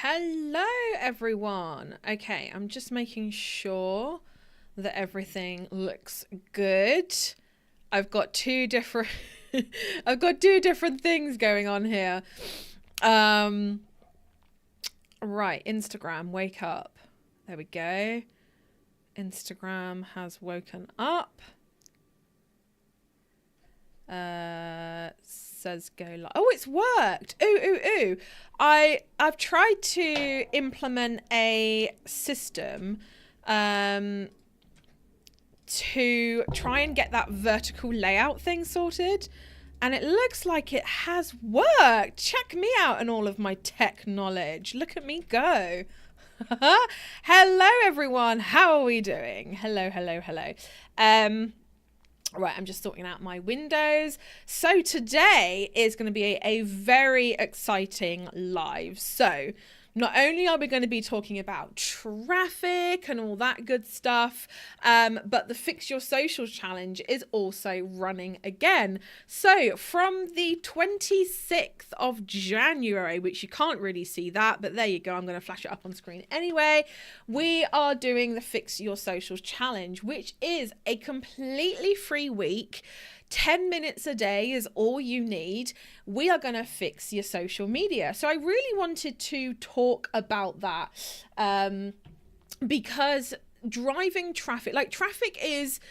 Hello, everyone. Okay, I'm just making sure that everything looks good. I've got two different I've got two different things going on here. Right, Instagram, wake up. There we go. Instagram has woken up. Says go live. Oh, it's worked. Ooh. I've tried to implement a system to try and get that vertical layout thing sorted, and it looks like it has worked. Check me out and all of my tech knowledge. Look at me go. Hello everyone, how are we doing? Hello. Right, I'm just sorting out my windows. So today is going to be a very exciting live. So not only are we going to be talking about traffic and all that good stuff, but the Fix Your Socials challenge is also running again. So from the 26th of January, which you can't really see that, but there you go. I'm going to flash it up on screen anyway. We are doing the Fix Your Socials challenge, which is a completely free week. 10 minutes a day is all you need. We are going to fix your social media. So I really wanted to talk about that because driving traffic, like traffic is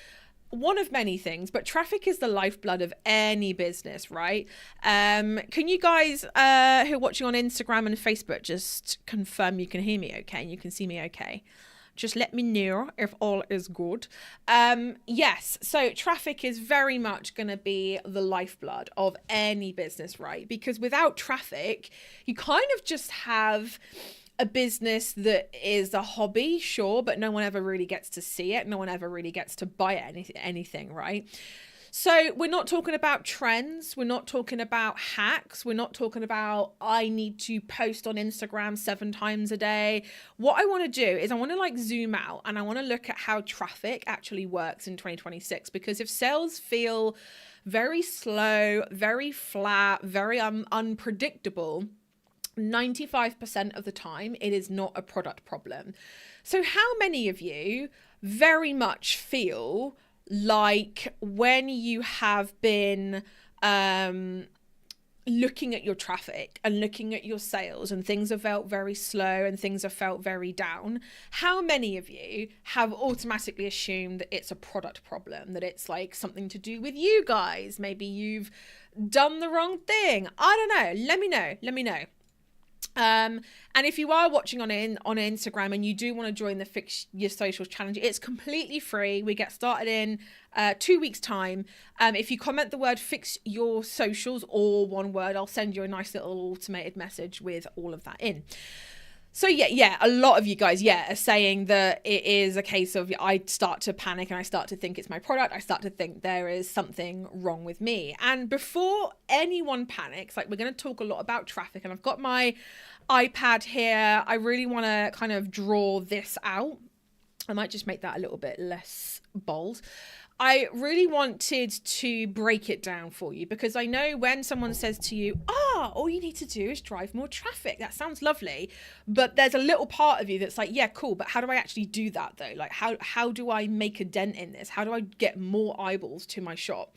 one of many things, but traffic is the lifeblood of any business, right? Can you guys who are watching on Instagram and Facebook just confirm you can hear me okay and you can see me okay? Just let me know if all is good. Yes, so traffic is very much going to be the lifeblood of any business, right? Because without traffic, you kind of just have a business that is a hobby, sure, but no one ever really gets to see it. No one ever really gets to buy anything, right? So we're not talking about trends. We're not talking about hacks. We're not talking about I need to post on Instagram 7 times a day. What I want to do is I want to like zoom out and I want to look at how traffic actually works in 2026, because if sales feel very slow, very flat, very unpredictable, 95% of the time it is not a product problem. So how many of you very much feel like when you have been looking at your traffic and looking at your sales and things have felt very slow and things have felt very down, how many of you have automatically assumed that it's a product problem, that it's like something to do with you guys? Maybe you've done the wrong thing. I don't know. Let me know. And if you are watching on Instagram and you do want to join the Fix Your Socials challenge, it's completely free. We get started in 2 weeks time. If you comment the word Fix Your Socials or one word, I'll send you a nice little automated message with all of that in. So yeah, a lot of you guys, are saying that it is a case of I start to panic and I start to think it's my product. I start to think there is something wrong with me. And before anyone panics, like we're going to talk a lot about traffic, and I've got my iPad here. I really want to kind of draw this out. I might just make that a little bit less bold. I really wanted to break it down for you, because I know when someone says to you, all you need to do is drive more traffic. That sounds lovely. But there's a little part of you that's like, yeah, cool. But how do I actually do that though? Like how do I make a dent in this? How do I get more eyeballs to my shop?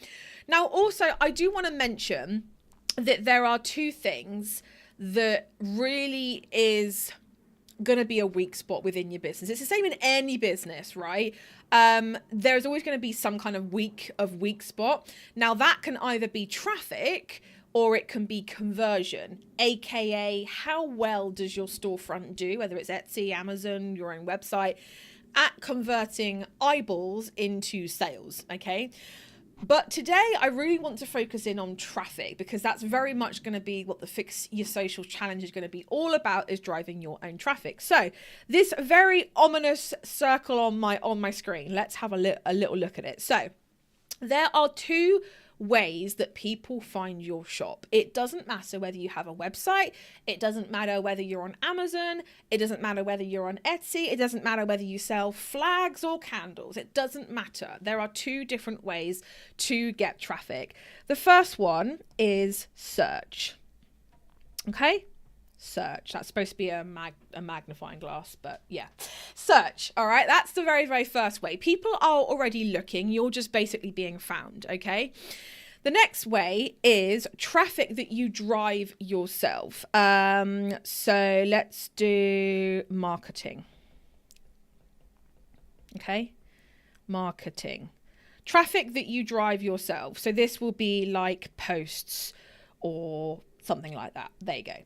Now, also, I do want to mention that there are two things that really is going to be a weak spot within your business. It's the same in any business, right? There's always going to be some kind of weak spot. Now that can either be traffic or it can be conversion, aka how well does your storefront do, whether it's Etsy, Amazon, your own website, at converting eyeballs into sales, okay? But today I really want to focus in on traffic, because that's very much going to be what the Fix Your Social challenge is going to be all about, is driving your own traffic. So this very ominous circle on my screen, let's have a little look at it. So there are two ways that people find your shop. It doesn't matter whether you have a website. It doesn't matter whether you're on Amazon. It doesn't matter whether you're on Etsy. It doesn't matter whether you sell flags or candles. It doesn't matter. There are two different ways to get traffic. The first one is search. Okay? Search. That's supposed to be a magnifying glass, but yeah. Search. All right. That's the very, very first way. People are already looking. You're just basically being found. Okay. The next way is traffic that you drive yourself. So let's do marketing. Okay. Marketing. Traffic that you drive yourself. So this will be like posts or something like that. There you go.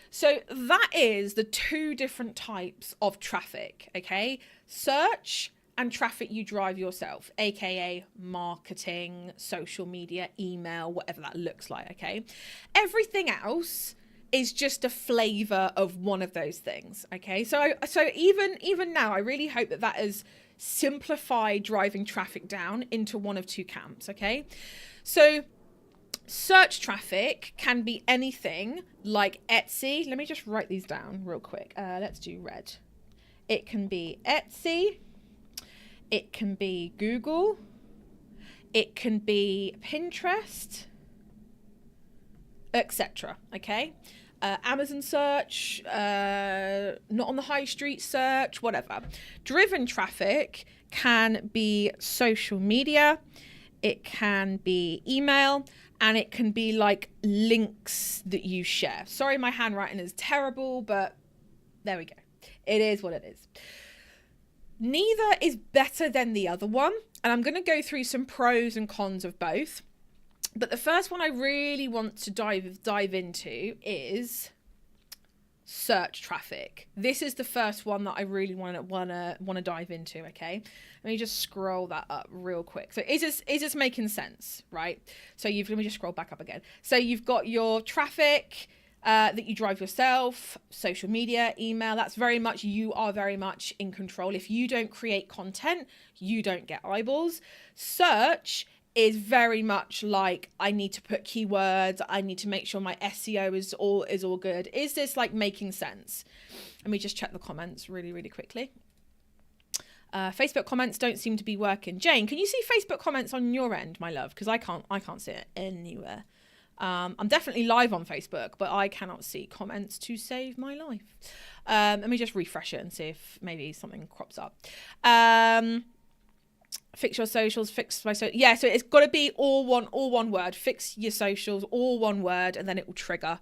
So that is the two different types of traffic, okay? Search and traffic you drive yourself, aka marketing, social media, email, whatever that looks like, okay? Everything else is just a flavor of one of those things, okay? So even now, I really hope that has simplified driving traffic down into one of two camps, okay? So search traffic can be anything like Etsy. Let me just write these down real quick. Let's do red. It can be Etsy. It can be Google. It can be Pinterest, etc. Okay. Amazon search, not on the high street search, whatever. Driven traffic can be social media. It can be email. And it can be like links that you share. Sorry, my handwriting is terrible, but there we go. It is what it is. Neither is better than the other one. And I'm going to go through some pros and cons of both. But the first one I really want to dive into is search traffic. This is the first one that I really want to dive into, okay? Let me just scroll that up real quick. So is this making sense, right? So let me just scroll back up again. So you've got your traffic that you drive yourself, social media, email. That's very much, you are very much in control. If you don't create content, you don't get eyeballs. Search is very much like, I need to put keywords. I need to make sure my SEO is all good. Is this like making sense? Let me just check the comments really, really quickly. Facebook comments don't seem to be working. Jane, can you see Facebook comments on your end, my love? Because I can't see it anywhere. I'm definitely live on Facebook, but I cannot see comments to save my life. Let me just refresh it and see if maybe something crops up. Fix your socials, fix my yeah, so it's got to be all one word. Fix your socials, all one word, and then it will trigger.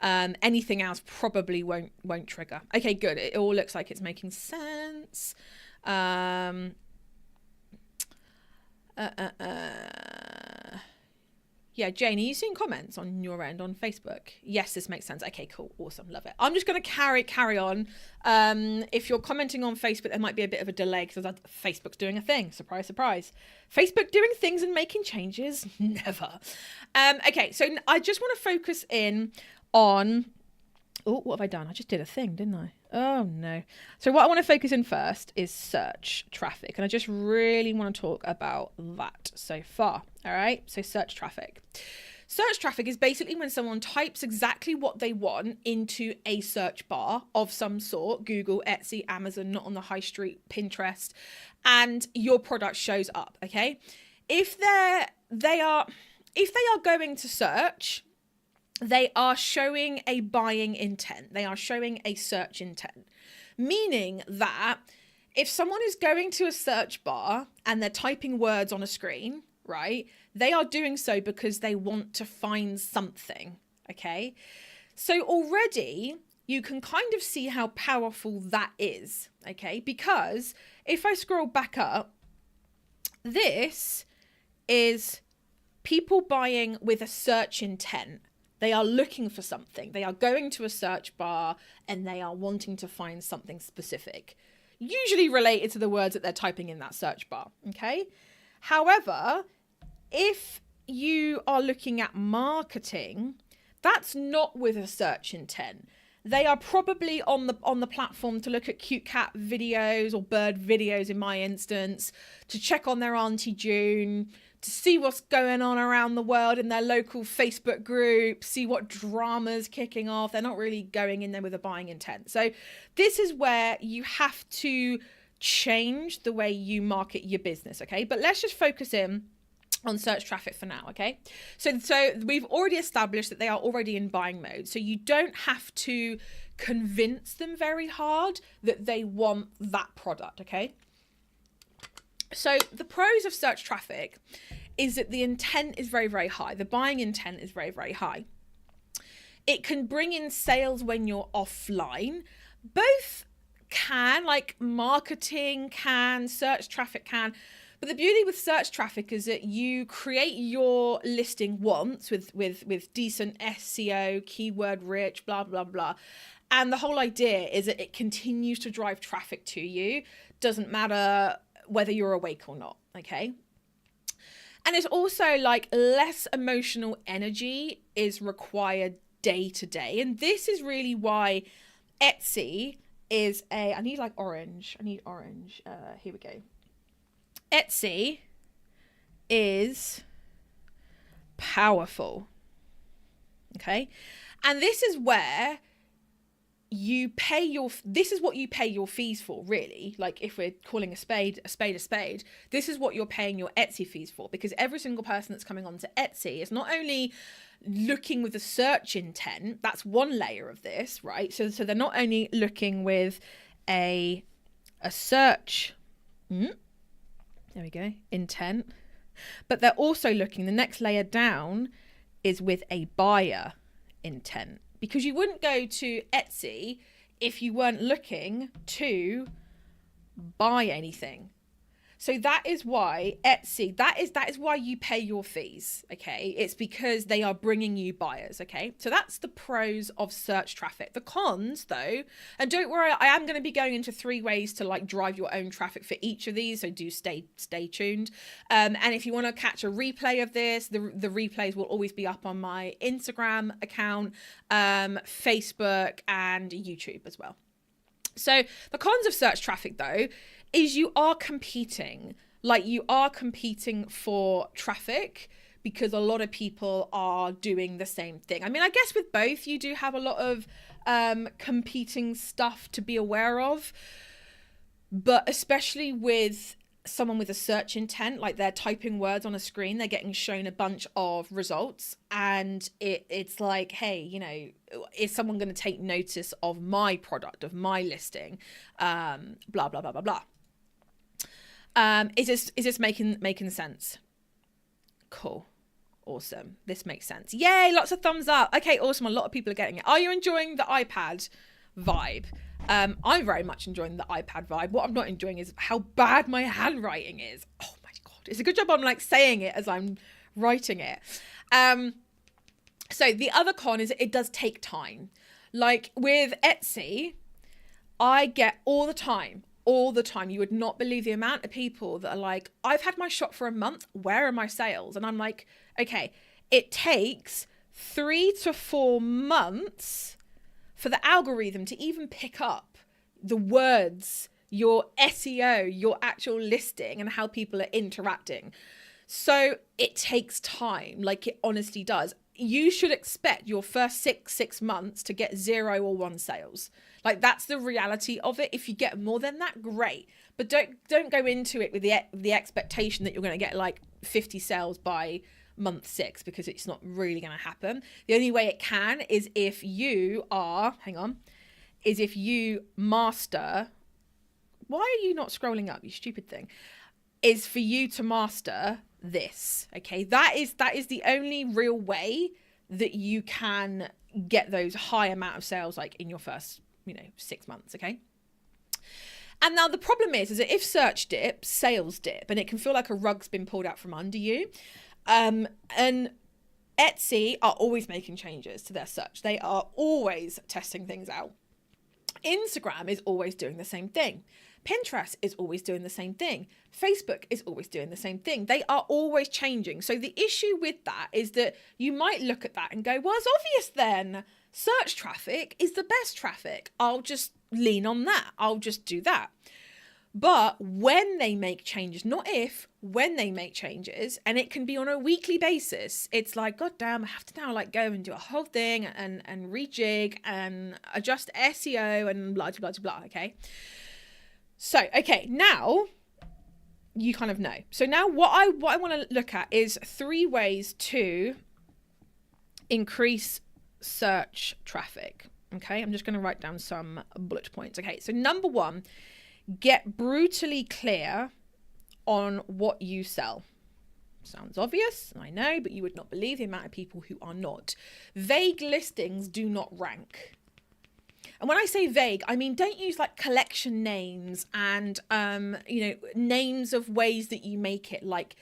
Anything else probably won't trigger. Okay, good. It all looks like it's making sense. Yeah, Jane, are you seeing comments on your end on Facebook? Yes, this makes sense. Okay, cool. Awesome. Love it. I'm just going to carry on. If you're commenting on Facebook, there might be a bit of a delay because Facebook's doing a thing. Surprise, surprise. Facebook doing things and making changes? Never. Okay, so I just want to focus in on... Oh, what have I done? I just did a thing, didn't I? Oh, no. So what I want to focus in first is search traffic. And I just really want to talk about that so far. All right. So search traffic. Search traffic is basically when someone types exactly what they want into a search bar of some sort, Google, Etsy, Amazon, not on the high street, Pinterest, and your product shows up. Okay. If they are going to search, they are showing a buying intent. They are showing a search intent, meaning that if someone is going to a search bar and they're typing words on a screen, right, they are doing so because they want to find something, okay? So already you can kind of see how powerful that is, okay? Because if I scroll back up, this is people buying with a search intent. They are looking for something. They are going to a search bar and they are wanting to find something specific, usually related to the words that they're typing in that search bar, okay? However, if you are looking at marketing, that's not with a search intent. They are probably on the platform to look at cute cat videos or bird videos in my instance, to check on their Auntie June, to see what's going on around the world in their local Facebook group, see what drama's kicking off. They're not really going in there with a buying intent. So this is where you have to change the way you market your business, okay? But let's just focus in on search traffic for now. Okay, so we've already established that they are already in buying mode, so you don't have to convince them very hard that they want that product. Okay, so the pros of search traffic is that the intent is very, very high. The buying intent is very, very high. It can bring in sales when you're offline. Both can, like marketing can, search traffic can. But the beauty with search traffic is that you create your listing once with decent SEO, keyword rich, blah, blah, blah. And the whole idea is that it continues to drive traffic to you. Doesn't matter whether you're awake or not, okay? And it's also like less emotional energy is required day to day. And this is really why Etsy is I need orange. Here we go. Etsy is powerful. Okay. And this is where this is what you pay your fees for, really. Like, if we're calling a spade, this is what you're paying your Etsy fees for, because every single person that's coming onto Etsy is not only looking with a search intent. That's one layer of this, right? So they're not only looking with a search, there we go, intent, but they're also looking, the next layer down is with a buyer intent. Because you wouldn't go to Etsy if you weren't looking to buy anything. So that is why Etsy, that is why you pay your fees, okay? It's because they are bringing you buyers, okay? So that's the pros of search traffic. The cons, though, and don't worry, I am going to be going into 3 ways to like drive your own traffic for each of these, so do stay tuned. And if you want to catch a replay of this, the replays will always be up on my Instagram account, Facebook, and YouTube as well. So the cons of search traffic, though, is you are competing for traffic, because a lot of people are doing the same thing. I mean, I guess with both, you do have a lot of competing stuff to be aware of, but especially with someone with a search intent, like they're typing words on a screen, they're getting shown a bunch of results, and it's like, hey, you know, is someone going to take notice of my product, of my listing, blah blah blah blah blah. Is this making sense? Cool. Awesome. This makes sense. Yay, lots of thumbs up. Okay, awesome. A lot of people are getting it. Are you enjoying the iPad vibe? I'm very much enjoying the iPad vibe. What I'm not enjoying is how bad my handwriting is. Oh my God. It's a good job I'm like saying it as I'm writing it. So the other con is it does take time. Like with Etsy, I get all the time. You would not believe the amount of people that are like, I've had my shop for a month. Where are my sales? And I'm like, okay, it takes 3 to 4 months for the algorithm to even pick up the words, your SEO, your actual listing, and how people are interacting. So it takes time, like it honestly does. You should expect your first six months to get 0 or 1 sales. Like, that's the reality of it. If you get more than that, great. But don't go into it with the expectation that you're going to get like 50 sales by month 6, because it's not really going to happen. The only way it can is if you master. Why are you not scrolling up, you stupid thing? Is for you to master this. Okay, that is the only real way that you can get those high amount of sales, like in your first 6 months. Okay. And now the problem is that if search dips, sales dip, and it can feel like a rug's been pulled out from under you. And Etsy are always making changes to their search. They are always testing things out. Instagram is always doing the same thing. Pinterest is always doing the same thing. Facebook is always doing the same thing. They are always changing. So the issue with that is that you might look at that and go, well, it's obvious then. Search traffic is the best traffic. I'll just lean on that. I'll just do that. But when they make changes, not if, when they make changes, and it can be on a weekly basis, it's like, God damn, I have to now like go and do a whole thing and rejig and adjust SEO and blah, blah, blah, blah, okay? So, okay, now you kind of know. So now what I want to look at is 3 ways to increase search traffic. Okay, I'm just going to write down some bullet points. Okay, so number 1, get brutally clear on what you sell. Sounds obvious, I know, but you would not believe the amount of people who are not. Vague listings do not rank. And when I say vague, I mean, don't use like collection names and, names of ways that you make it, like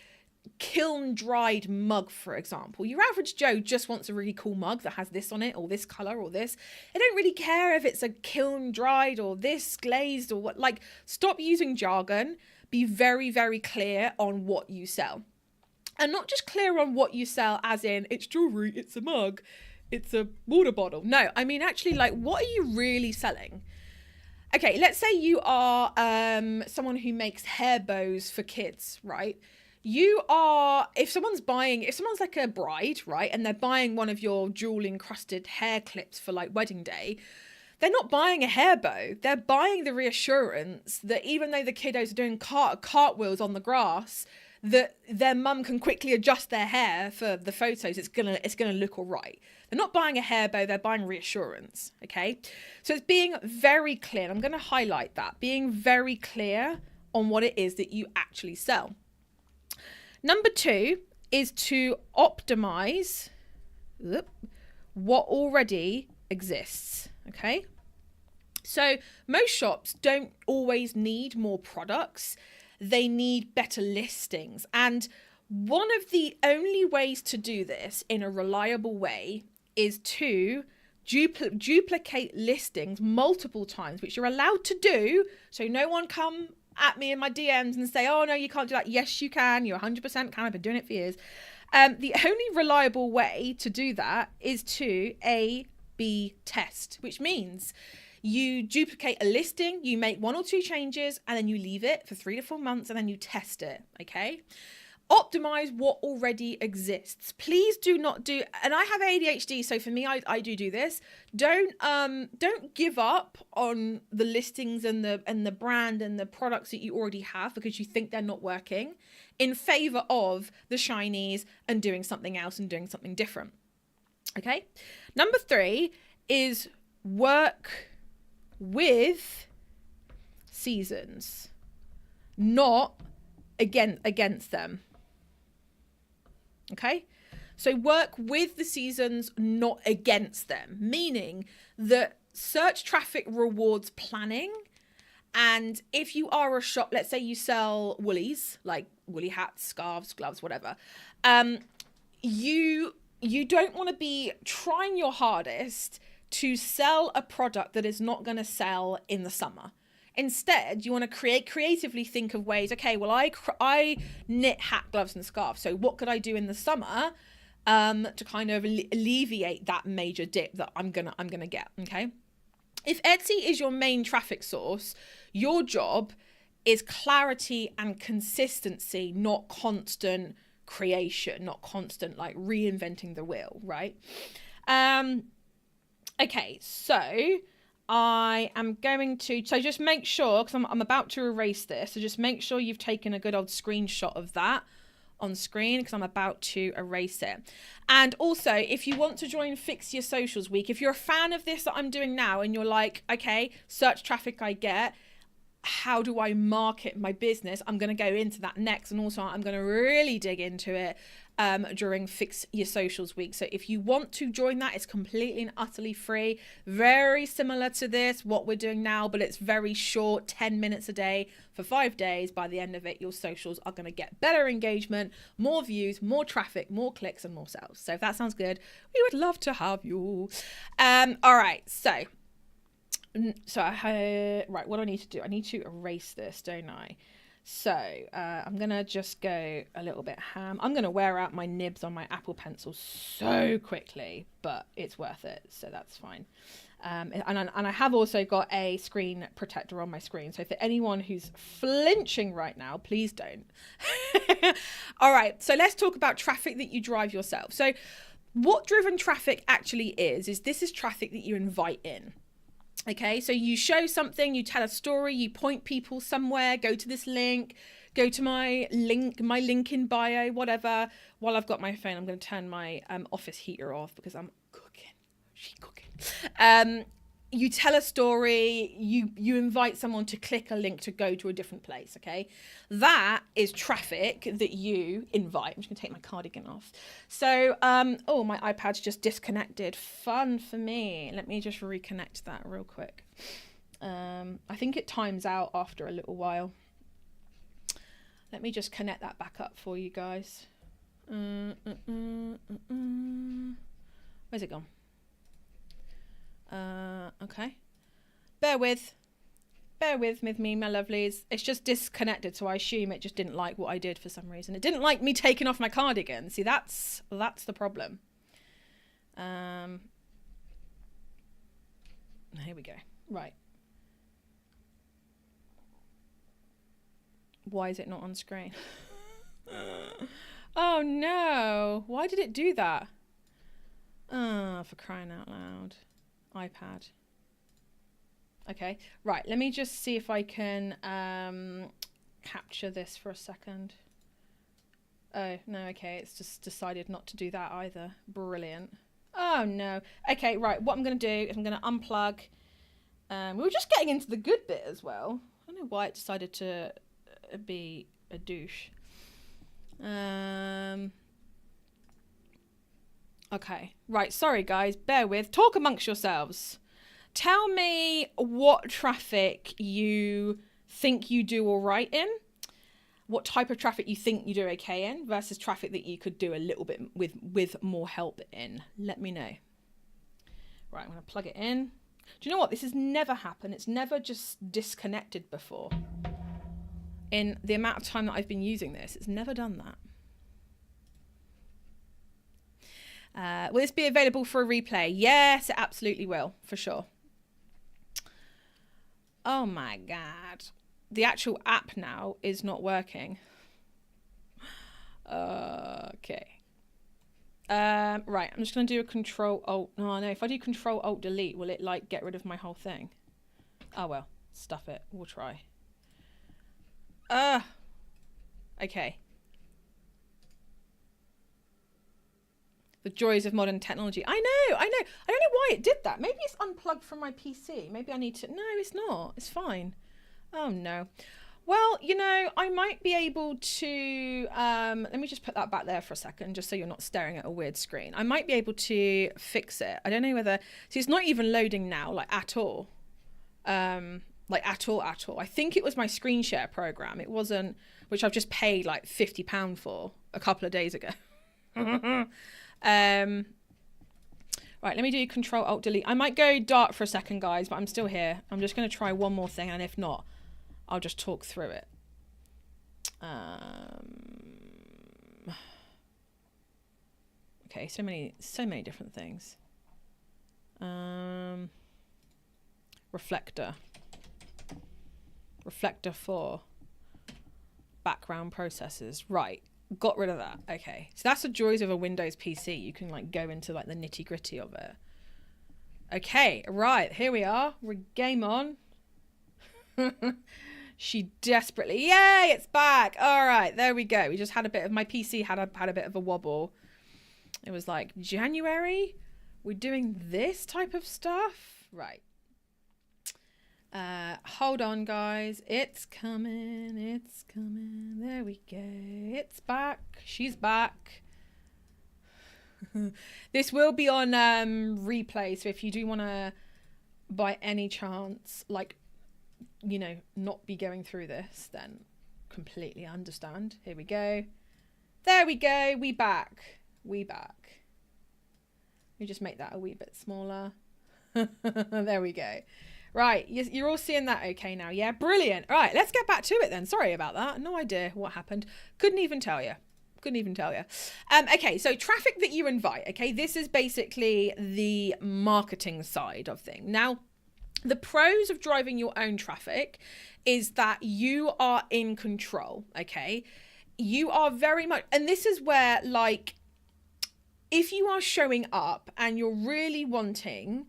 kiln dried mug, for example. Your average Joe just wants a really cool mug that has this on it, or this color, or this. They don't really care if it's a kiln dried or this glazed or what. Like, stop using jargon. Be very, very clear on what you sell. And not just clear on what you sell as in it's jewelry, it's a mug, it's a water bottle. No, I mean, actually, like, what are you really selling? Okay, let's say you are someone who makes hair bows for kids, right? If someone's like a bride, right, and they're buying one of your jewel encrusted hair clips for like wedding day, they're not buying a hair bow. They're buying the reassurance that even though the kiddos are doing cartwheels on the grass, that their mum can quickly adjust their hair for the photos. It's gonna look all right. They're not buying a hair bow, they're buying reassurance, okay? So it's being very clear. I'm gonna highlight that. Being very clear on what it is that you actually sell. Number 2 is to optimize what already exists, okay? So most shops don't always need more products. They need better listings. And one of the only ways to do this in a reliable way is to duplicate listings multiple times, which you're allowed to do. So no one come at me in my DMs and say, oh no, you can't do that. Yes, you can. You 100% can. I've been doing it for years. The only reliable way to do that is to A/B test, which means you duplicate a listing, you make 1 or 2 changes, and then you leave it for 3 to 4 months, and then you test it, okay? Optimize what already exists. Please do not do, and I have ADHD, so for me, I do this. Don't give up on the listings and the brand and the products that you already have because you think they're not working, in favor of the shinies and doing something else and doing something different. Okay? Number 3 is work with seasons, not against them. Okay, so work with the seasons, not against them, meaning that search traffic rewards planning. And if you are a shop, let's say you sell woolies, like woolly hats, scarves, gloves, whatever, you don't want to be trying your hardest to sell a product that is not going to sell in the summer. Instead, you want to creatively think of ways, okay, well, I knit hat, gloves and scarves. So what could I do in the summer to kind of alleviate that major dip that I'm gonna get, okay? If Etsy is your main traffic source, your job is clarity and consistency, not constant creation, not constant like reinventing the wheel, right? Okay, so I am going to, so just make sure, because I'm about to erase this, so just make sure you've taken a good old screenshot of that on screen, because I'm about to erase it. And also, if you want to join Fix Your Socials Week, if you're a fan of this that I'm doing now and you're like, okay, search traffic I get, how do I market my business? I'm going to go into that next, and also I'm going to really dig into it during Fix Your Socials Week. So if you want to join that, it's completely and utterly free. Very similar to this, what we're doing now, but it's very short, 10 minutes a day for 5 days. By the end of it, your socials are going to get better engagement, more views, more traffic, more clicks and more sales. So if that sounds good, we would love to have you. All right, right, what do I need to do? I need to erase this, don't I? So I'm going to just go a little bit ham. I'm going to wear out my nibs on my Apple Pencil so quickly, but it's worth it. So that's fine. And I have also got a screen protector on my screen. So for anyone who's flinching right now, please don't. All right. So let's talk about traffic that you drive yourself. So what driven traffic actually is this is traffic that you invite in. Okay, so you show something, you tell a story, you point people somewhere, go to this link, go to my link in bio, whatever. While I've got my phone, I'm going to turn my office heater off because I'm cooking. She's cooking. You tell a story, you invite someone to click a link to go to a different place, okay? That is traffic that you invite. I'm just gonna take my cardigan off. So, oh, my iPad's just disconnected. Fun for me. Let me just reconnect that real quick. I think it times out after a little while. Let me just connect that back up for you guys. Where's it gone? Okay. Bear with me, my lovelies. It's just disconnected, so I assume it just didn't like what I did for some reason. It didn't like me taking off my cardigan. See, that's the problem. Here we go. Right. Why is it not on screen? Oh no. Why did it do that? Oh, for crying out loud. iPad. Okay, right, let me just see if I can capture this for a second. Oh, no, okay, it's just decided not to do that either. Brilliant. Oh, no. Okay, right, what I'm going to do is I'm going to unplug. We were just getting into the good bit as well. I don't know why it decided to be a douche. Okay, right, sorry guys, bear with. Talk amongst yourselves. Tell me what traffic you think you do all right in, what type of traffic you think you do okay in versus traffic that you could do a little bit with more help in. Let me know. Right, I'm going to plug it in. Do you know what? This has never happened. It's never just disconnected before. In the amount of time that I've been using this, it's never done that. Will this be available for a replay? Yes, it absolutely will, for sure. Oh my God. The actual app now is not working. Okay. Right, I'm just going to do a Control-Alt. Oh no, if I do Control-Alt-Delete, will it like get rid of my whole thing? Oh well, stuff it. We'll try. Okay. The joys of modern technology. I know. I don't know why it did that. Maybe it's unplugged from my PC. Maybe I need to... No, it's not. It's fine. Oh, no. Well, you know, I might be able to... let me just put that back there for a second, just so you're not staring at a weird screen. I might be able to fix it. I don't know whether... See, it's not even loading now, like, at all. Like, at all. I think it was my screen share program. It wasn't... Which I've just paid, like, £50 for a couple of days ago. Right, let me do Control-Alt-Delete. I might go dark for a second, guys, but I'm still here. I'm just going to try one more thing, and if not, I'll just talk through it. Okay, so many different things. Reflector 4 background processes. Right, got rid of that. Okay, so that's the joys of a Windows PC. You can like go into like the nitty gritty of it. Okay, right, here we are. We're game on. She desperately, yay, it's back. All right, there we go. We just had a bit of, my PC had a bit of a wobble. It was like, January? We're doing this type of stuff? Right. Hold on, guys. It's coming. There we go. It's back. She's back. This will be on replay, so if you do want to, by any chance, like, you know, not be going through this, then completely understand. Here we go. There we go. We back. Let me just make that a wee bit smaller. There we go. Right, you're all seeing that okay now, yeah? Brilliant. All right, let's get back to it then. Sorry about that. No idea what happened. Couldn't even tell you. Okay, so traffic that you invite, okay? This is basically the marketing side of things. Now, the pros of driving your own traffic is that you are in control, okay? You are very much, and this is where, like, if you are showing up and you're really wanting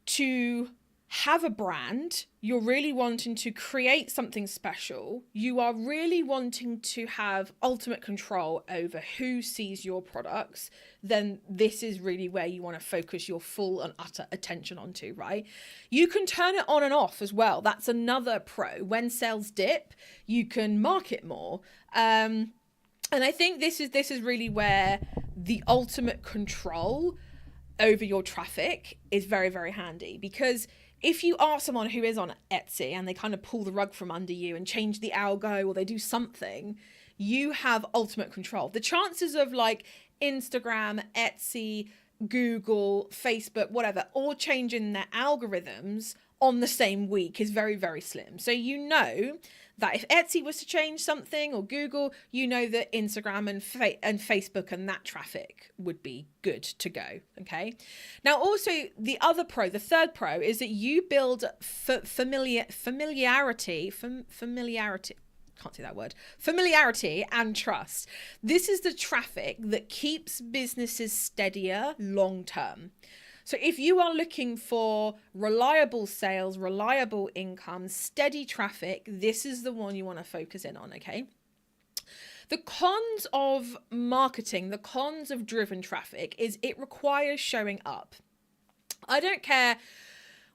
to have a brand, you're really wanting to create something special, you are really wanting to have ultimate control over who sees your products, then this is really where you want to focus your full and utter attention onto, right? You can turn it on and off as well. That's another pro. When sales dip, you can market more. And I think this is really where the ultimate control over your traffic is very, very handy, because if you are someone who is on Etsy and they kind of pull the rug from under you and change the algo, or they do something, you have ultimate control. The chances of like Instagram, Etsy, Google, Facebook, whatever, all changing their algorithms on the same week is very, very slim. So you know that if Etsy was to change something, or Google, you know that Instagram and Facebook and that traffic would be good to go. Okay. Now, also the third pro is that you build familiarity. Can't say that word. Familiarity and trust. This is the traffic that keeps businesses steadier long term. So if you are looking for reliable sales, reliable income, steady traffic, this is the one you want to focus in on, okay? The cons of marketing, the cons of driven traffic is it requires showing up. I don't care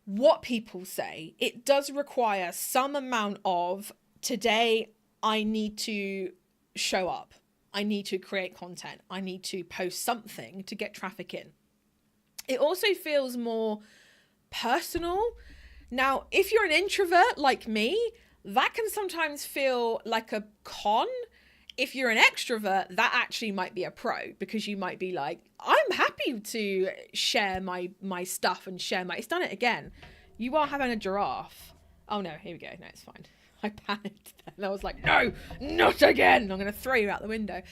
what people say, it does require some amount of, today I need to show up, I need to create content, I need to post something to get traffic in. It also feels more personal. Now, if you're an introvert like me, that can sometimes feel like a con. If you're an extrovert, that actually might be a pro, because you might be like, I'm happy to share my stuff and share my... It's done it again. You are having a giraffe. Oh no, here we go. No, it's fine. I panicked then. I was like, no, not again. I'm going to throw you out the window.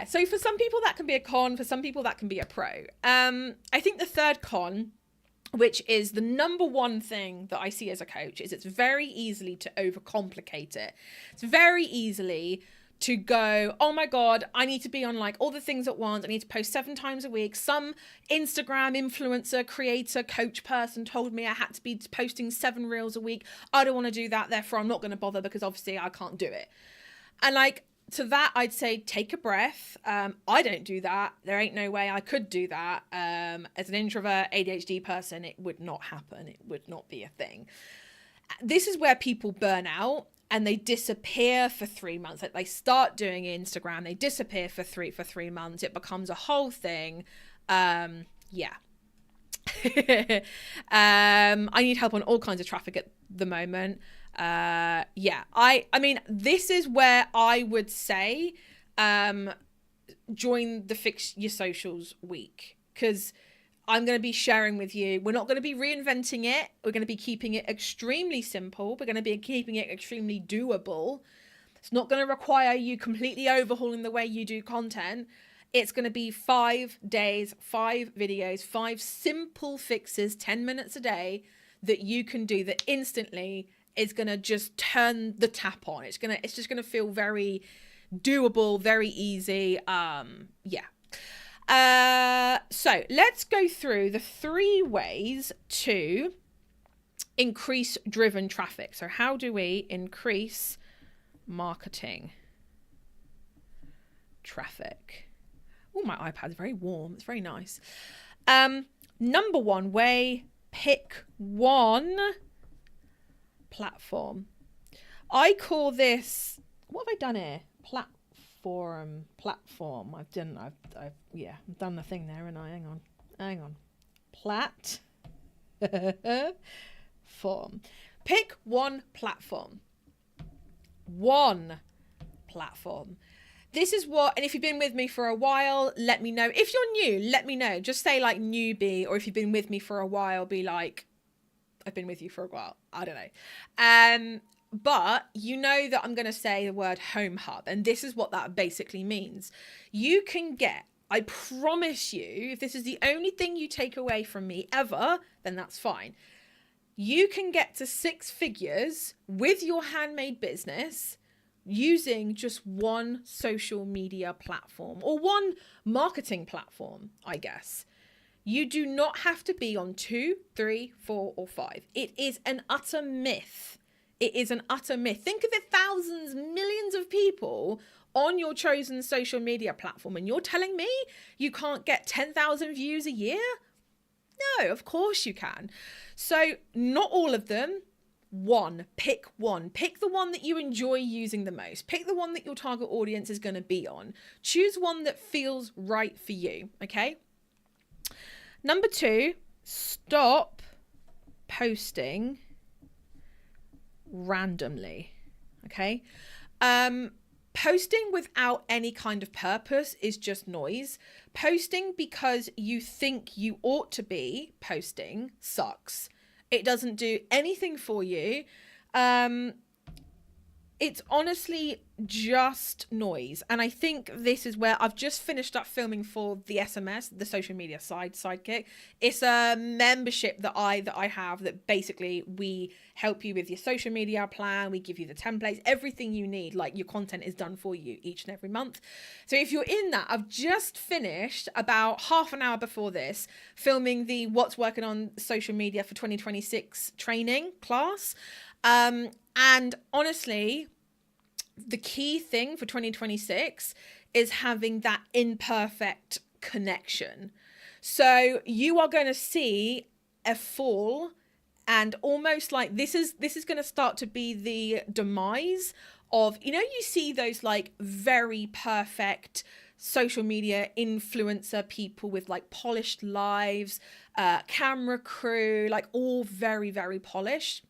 So for some people that can be a con, for some people that can be a pro. I think the third con, which is the number one thing that I see as a coach, is it's very easily to overcomplicate it. It's very easily to go, oh my God, I need to be on like all the things at once. I need to post 7 times a week. Some Instagram influencer, creator, coach person told me I had to be posting 7 reels a week. I don't want to do that. Therefore, I'm not going to bother, because obviously I can't do it. And like, to that, I'd say take a breath. I don't do that. There ain't no way I could do that. As an introvert, ADHD person, it would not happen. It would not be a thing. This is where people burn out and they disappear for 3 months. Like, they start doing Instagram, they disappear for three months. It becomes a whole thing. I need help on all kinds of traffic at the moment. I mean, this is where I would say join the Fix Your Socials week, because I'm going to be sharing with you, we're not going to be reinventing it, we're going to be keeping it extremely simple, we're going to be keeping it extremely doable. It's not going to require you completely overhauling the way you do content. It's going to be 5 days, 5 videos, 5 simple fixes, 10 minutes a day that you can do that instantly is going to just turn the tap on. It's just going to feel very doable, very easy. So let's go through the 3 ways to increase driven traffic. So how do we increase marketing traffic? Oh, my iPad's very warm. It's very nice. Number 1 way, pick one platform. I call this, what have I done here? Platform. I've done the thing there, and hang on. Form. Pick one platform. This is what, and if you've been with me for a while, let me know. If you're new, let me know. Just say like newbie, or if you've been with me for a while, be like, I've been with you for a while. I don't know. But you know that I'm going to say the word home hub. And this is what that basically means. You can get, I promise you, if this is the only thing you take away from me ever, then that's fine. You can get to 6 figures with your handmade business using just one social media platform, or one marketing platform, I guess. You do not have to be on 2, 3, 4, or 5. It is an utter myth. It is an utter myth. Think of the thousands, millions of people on your chosen social media platform, and you're telling me you can't get 10,000 views a year? No, of course you can. So not all of them. Pick one. Pick the one that you enjoy using the most. Pick the one that your target audience is going to be on. Choose one that feels right for you, okay? Number 2, stop posting randomly, okay? Posting without any kind of purpose is just noise. Posting because you think you ought to be posting sucks. It doesn't do anything for you. It's honestly just noise. And I think this is where I've just finished up filming for the SMS, the social media sidekick. It's a membership that I have that basically we help you with your social media plan. We give you the templates, everything you need. Like, your content is done for you each and every month. So if you're in that, I've just finished about half an hour before this filming the What's Working on Social Media for 2026 training class. And honestly, the key thing for 2026 is having that imperfect connection. So you are going to see a fall, and almost like this is going to start to be the demise of, you know, you see those like very perfect social media influencer people with like polished lives, camera crew, like all very, very polished.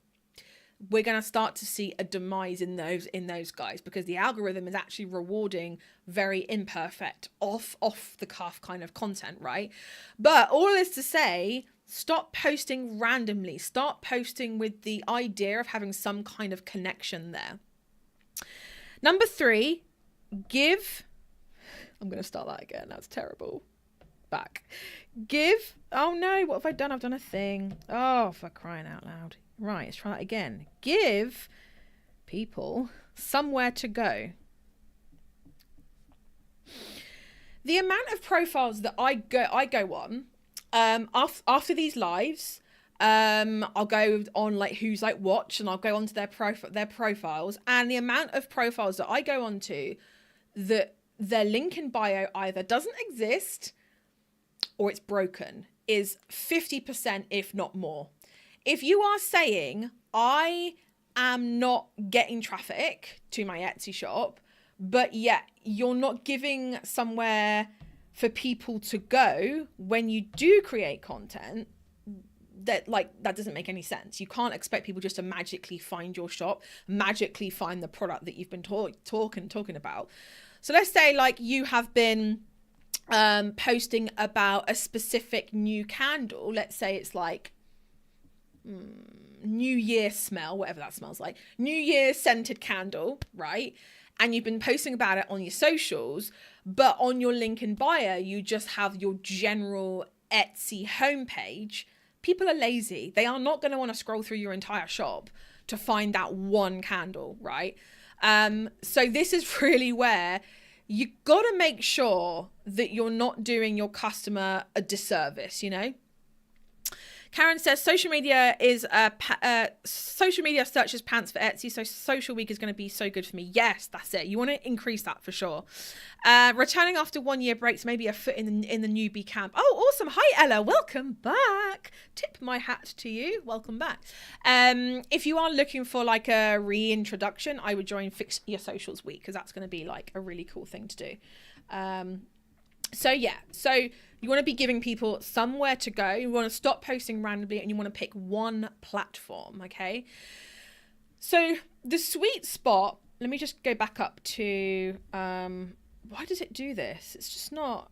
We're going to start to see a demise in those guys, because the algorithm is actually rewarding very imperfect, off the cuff kind of content, right? But all this to say, stop posting randomly. Start posting with the idea of having some kind of connection there. Number 3, I'm going to start that again. That's terrible. Back. Oh no, what have I done? I've done a thing. Oh, for crying out loud. Right, let's try that again. Give people somewhere to go. The amount of profiles that I go on after these lives, I'll go on like Who's Like Watch, and I'll go onto their profiles, and the amount of profiles that I go onto that their link in bio either doesn't exist or it's broken is 50%, if not more. If you are saying, I am not getting traffic to my Etsy shop, but yet you're not giving somewhere for people to go when you do create content, that doesn't make any sense. You can't expect people just to magically find your shop, magically find the product that you've been talking about. So let's say like you have been posting about a specific new candle. Let's say it's like New Year smell, whatever that smells like, New Year scented candle, right? And you've been posting about it on your socials, but on your link in bio, you just have your general Etsy homepage. People are lazy. They are not going to want to scroll through your entire shop to find that one candle, right? So this is really where you got to make sure that you're not doing your customer a disservice, you know? Karen says social media searches pants for Etsy, so social week is going to be so good for me. Yes, that's it. You want to increase that for sure. Returning after 1 year breaks, maybe a foot in the newbie camp. Oh, awesome. Hi, Ella. Welcome back. Tip my hat to you. Welcome back. If you are looking for like a reintroduction, I would join Fix Your Socials Week, because that's going to be like a really cool thing to do. So you want to be giving people somewhere to go. You want to stop posting randomly, and you want to pick one platform, okay? So the sweet spot, let me just go back up to, why does it do this? It's just not,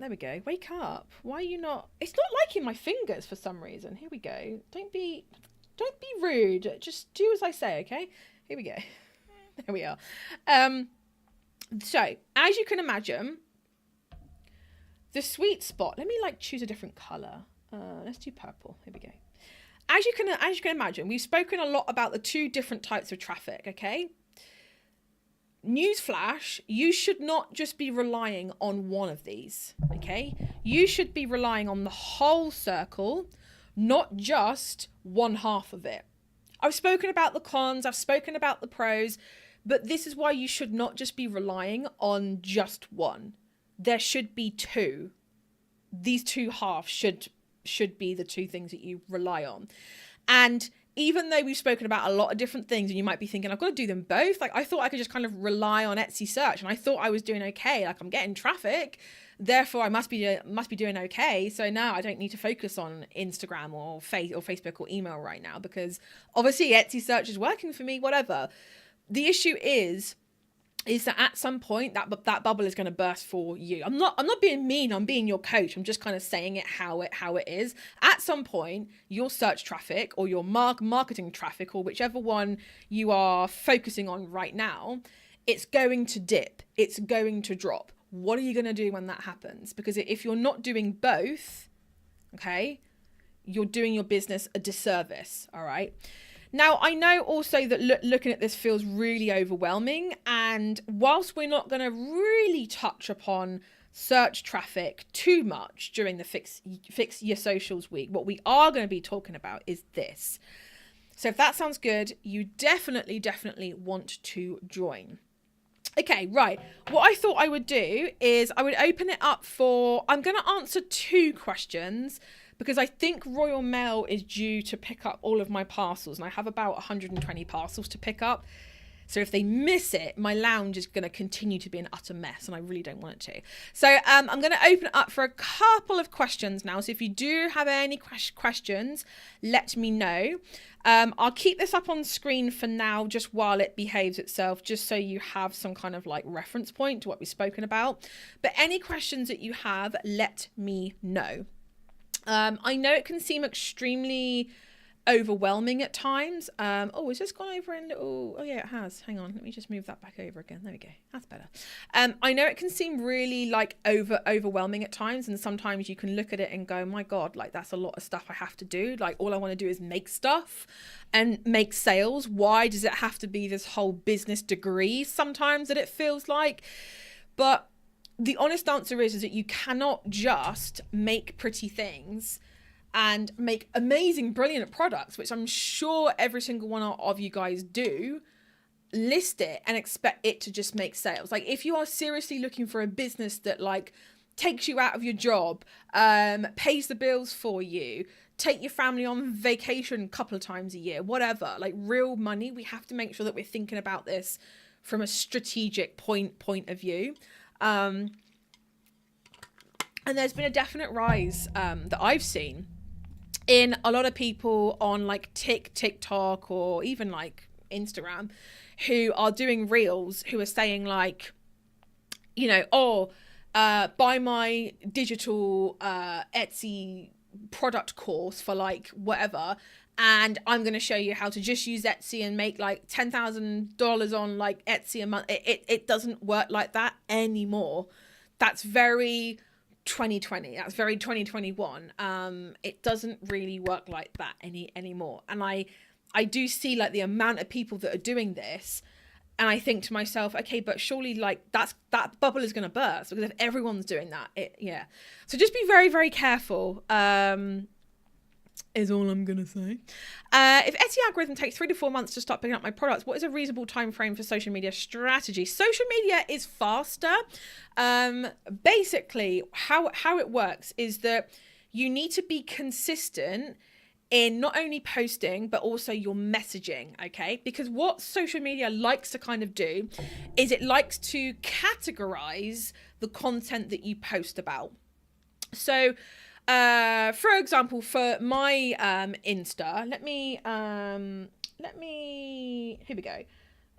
there we go. Wake up. Why are you not, it's not liking my fingers for some reason. Here we go. Don't be rude. Just do as I say, okay? Here we go. There we are. So as you can imagine, the sweet spot, let me like choose a different color. Let's do purple. Here we go. As you can imagine, we've spoken a lot about the two different types of traffic, okay? newsflash, you should not just be relying on one of these, okay? You should be relying on the whole circle, not just one half of it. I've spoken about the cons, I've spoken about the pros, but this is why you should not just be relying on just one. There should be two. These two halves should be the two things that you rely on. And even though we've spoken about a lot of different things and you might be thinking, I've got to do them both. Like, I thought I could just kind of rely on Etsy search, and I thought I was doing okay. Like, I'm getting traffic, therefore I must be doing okay. So now I don't need to focus on Instagram or Facebook or email right now, because obviously Etsy search is working for me, whatever. The issue is that at some point that bubble is going to burst for you. I'm not being mean, I'm being your coach. I'm just kind of saying it how it is. At some point, your search traffic or your marketing traffic, or whichever one you are focusing on right now, it's going to dip. It's going to drop. What are you going to do when that happens? Because if you're not doing both, okay, you're doing your business a disservice, all right? Now, I know also that looking at this feels really overwhelming, and whilst we're not going to really touch upon search traffic too much during the Fix Your Socials week, what we are going to be talking about is this. So if that sounds good, you definitely want to join. Okay, right. What I thought I would do is I would open it up for, I'm going to answer 2 questions, because I think Royal Mail is due to pick up all of my parcels, and I have about 120 parcels to pick up. So if they miss it, my lounge is going to continue to be an utter mess, and I really don't want it to. So I'm going to open it up for a couple of questions now. So if you do have any questions, let me know. I'll keep this up on screen for now, just while it behaves itself, just so you have some kind of like reference point to what we've spoken about. But any questions that you have, let me know. I know it can seem extremely overwhelming at times. Oh, has this gone over in little? Oh yeah, it has. Hang on, let me just move that back over again. There we go. That's better. I know it can seem really like overwhelming at times, and sometimes you can look at it and go, my God, like that's a lot of stuff I have to do. Like all I want to do is make stuff and make sales. Why does it have to be this whole business degree sometimes that it feels like? But the honest answer is that you cannot just make pretty things and make amazing, brilliant products, which I'm sure every single one of you guys do, list it and expect it to just make sales. Like if you are seriously looking for a business that like takes you out of your job, pays the bills for you, take your family on vacation a couple of times a year, whatever, like real money, we have to make sure that we're thinking about this from a strategic point of view. And there's been a definite rise that I've seen in a lot of people on like TikTok or even like Instagram who are doing reels, who are saying like, you know, buy my digital Etsy product course for like whatever, and I'm going to show you how to just use Etsy and make like $10,000 on like Etsy a month. It doesn't work like that anymore. That's very 2020. That's very 2021. It doesn't really work like that anymore. And I do see like the amount of people that are doing this, and I think to myself, okay, but surely like that bubble is going to burst, because if everyone's doing that, yeah. So just be very, very careful. Is all I'm gonna say. If Etsy algorithm takes 3 to 4 months to start picking up my products, what is a reasonable time frame for social media strategy? Social media is faster. Basically, how it works is that you need to be consistent in not only posting, but also your messaging, okay? Because what social media likes to kind of do is it likes to categorize the content that you post about. So, for example, for my Insta, let me here we go.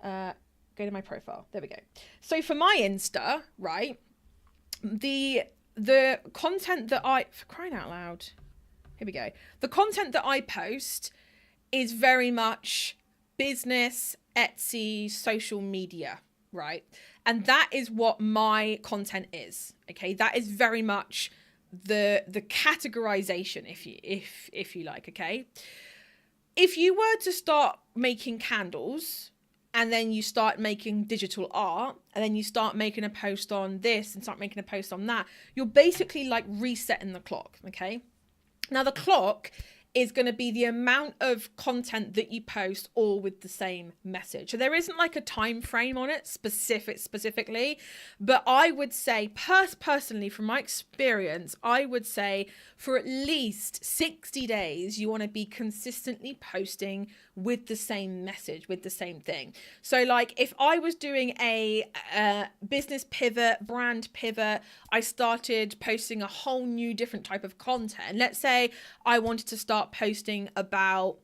Go to my profile. There we go. So for my Insta, right, the content that for crying out loud, here we go. The content that I post is very much business, Etsy, social media, right? And that is what my content is. Okay, that is very much the categorization, if you like. Okay, if you were to start making candles, and then you start making digital art, and then you start making a post on this and start making a post on that, you're basically like resetting the clock. Okay. Now the clock is going to be the amount of content that you post, all with the same message. So there isn't like a time frame on it specifically, but I would say personally, from my experience, I would say for at least 60 days, you want to be consistently posting with the same message, with the same thing. So like if I was doing a business pivot, brand pivot, I started posting a whole new different type of content. Let's say I wanted to start posting about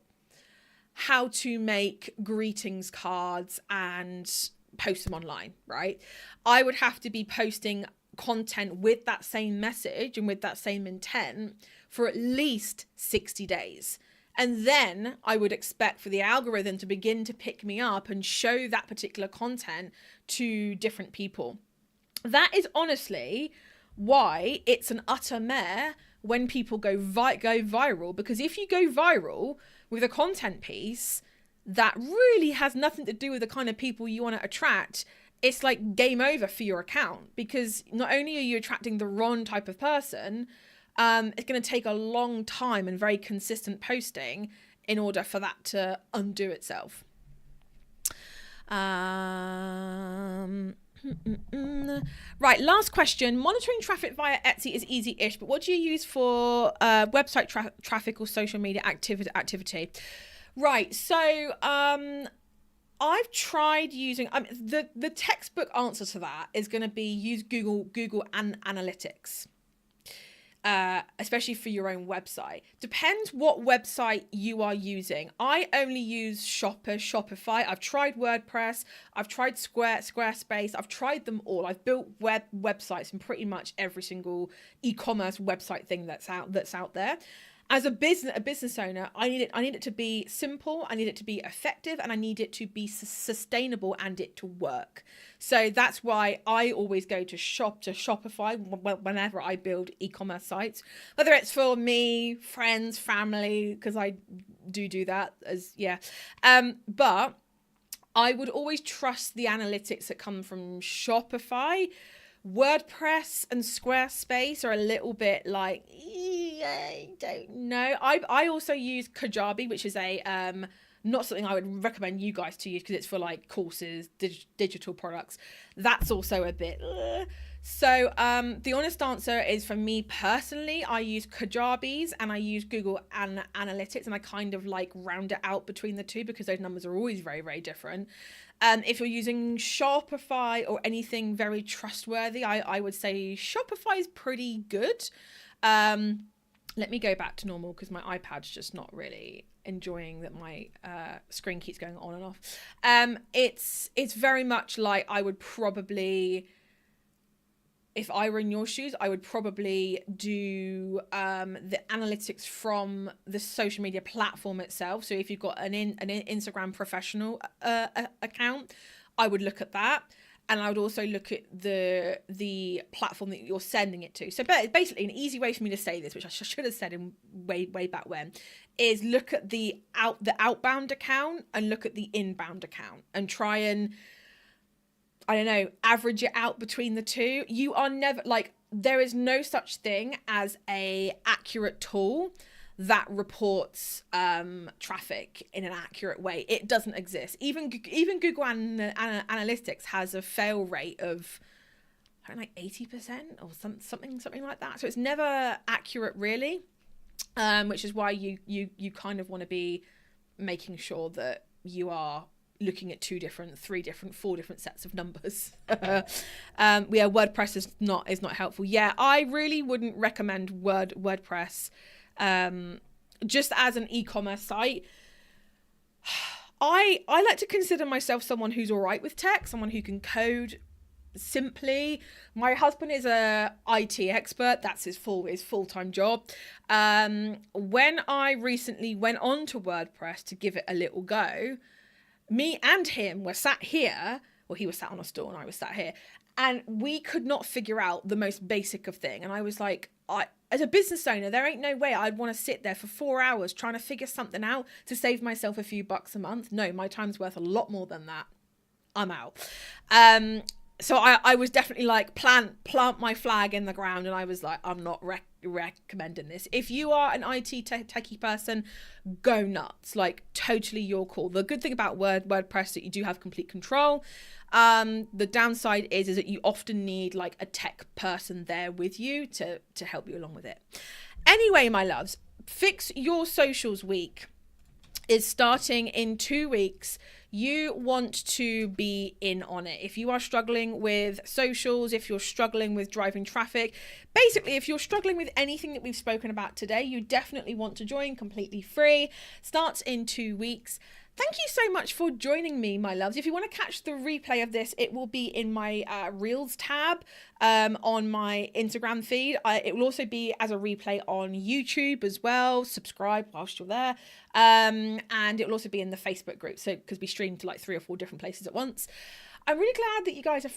how to make greetings cards and post them online, right? I would have to be posting content with that same message and with that same intent for at least 60 days. And then I would expect for the algorithm to begin to pick me up and show that particular content to different people. That is honestly why it's an utter mare when people go viral, because if you go viral with a content piece that really has nothing to do with the kind of people you want to attract, it's like game over for your account, because not only are you attracting the wrong type of person, it's going to take a long time and very consistent posting in order for that to undo itself. Right, last question. Monitoring traffic via Etsy is easy-ish, but what do you use for website traffic or social media activity? Right, so I've tried using the textbook answer to that is going to be use Google Analytics. Especially for your own website. Depends what website you are using. I only use Shopify. I've tried WordPress. I've tried Squarespace. I've tried them all. I've built websites and pretty much every single e-commerce website thing that's out there. As a business owner, I need it to be simple, I need it to be effective, and I need it to be sustainable and it to work. So that's why I always go to Shopify whenever I build e-commerce sites, whether it's for me, friends, family, because I do that but I would always trust the analytics that come from Shopify. WordPress and Squarespace are a little bit like, I don't know. I also use Kajabi, which is a not something I would recommend you guys to use because it's for like courses, digital products. That's also a bit. So the honest answer is, for me personally, I use Kajabi's and I use Google Analytics, and I kind of like round it out between the two because those numbers are always very, very different. If you're using Shopify or anything very trustworthy, I would say Shopify is pretty good. Let me go back to normal because my iPad's just not really enjoying that my screen keeps going on and off. It's very much like I would probably, if I were in your shoes, I would probably do the analytics from the social media platform itself. So if you've got an Instagram professional account, I would look at that. And I would also look at the platform that you're sending it to. So basically, an easy way for me to say this, which I should have said in way back when, is look at the outbound account and look at the inbound account and try and, I don't know, average it out between the two. You are never, like, there is no such thing as a accurate tool that reports traffic in an accurate way. It doesn't exist. Even Google Analytics has a fail rate of, I don't know, like 80% or something like that. So it's never accurate really, which is why you kind of want to be making sure that you are looking at 2 different, 3 different, 4 different sets of numbers. WordPress is not helpful. Yeah, I really wouldn't recommend WordPress. Just as an e-commerce site. I like to consider myself someone who's all right with tech, someone who can code simply. My husband is a IT expert. That's his full-time job. When I recently went on to WordPress to give it a little go, me and him were sat here. Well, he was sat on a stool and I was sat here, and we could not figure out the most basic of thing. And I was like, as a business owner, there ain't no way I'd want to sit there for 4 hours trying to figure something out to save myself a few bucks a month. No, my time's worth a lot more than that. I'm out. So I was definitely like, plant my flag in the ground, and I was like, I'm not recommending this. If you are an IT techie person, go nuts, like totally your call. The good thing about WordPress that you do have complete control. The downside is that you often need like a tech person there with you to help you along with it. Anyway, my loves, Fix Your Socials Week is starting in 2 weeks. You want to be in on it. If you are struggling with socials, if you're struggling with driving traffic, basically if you're struggling with anything that we've spoken about today, you definitely want to join, completely free. Starts in 2 weeks. Thank you so much for joining me, my loves. If you want to catch the replay of this, it will be in my Reels tab on my Instagram feed. It will also be as a replay on YouTube as well. Subscribe whilst you're there. And it will also be in the Facebook group. So because we stream to like 3 or 4 different places at once. I'm really glad that you guys have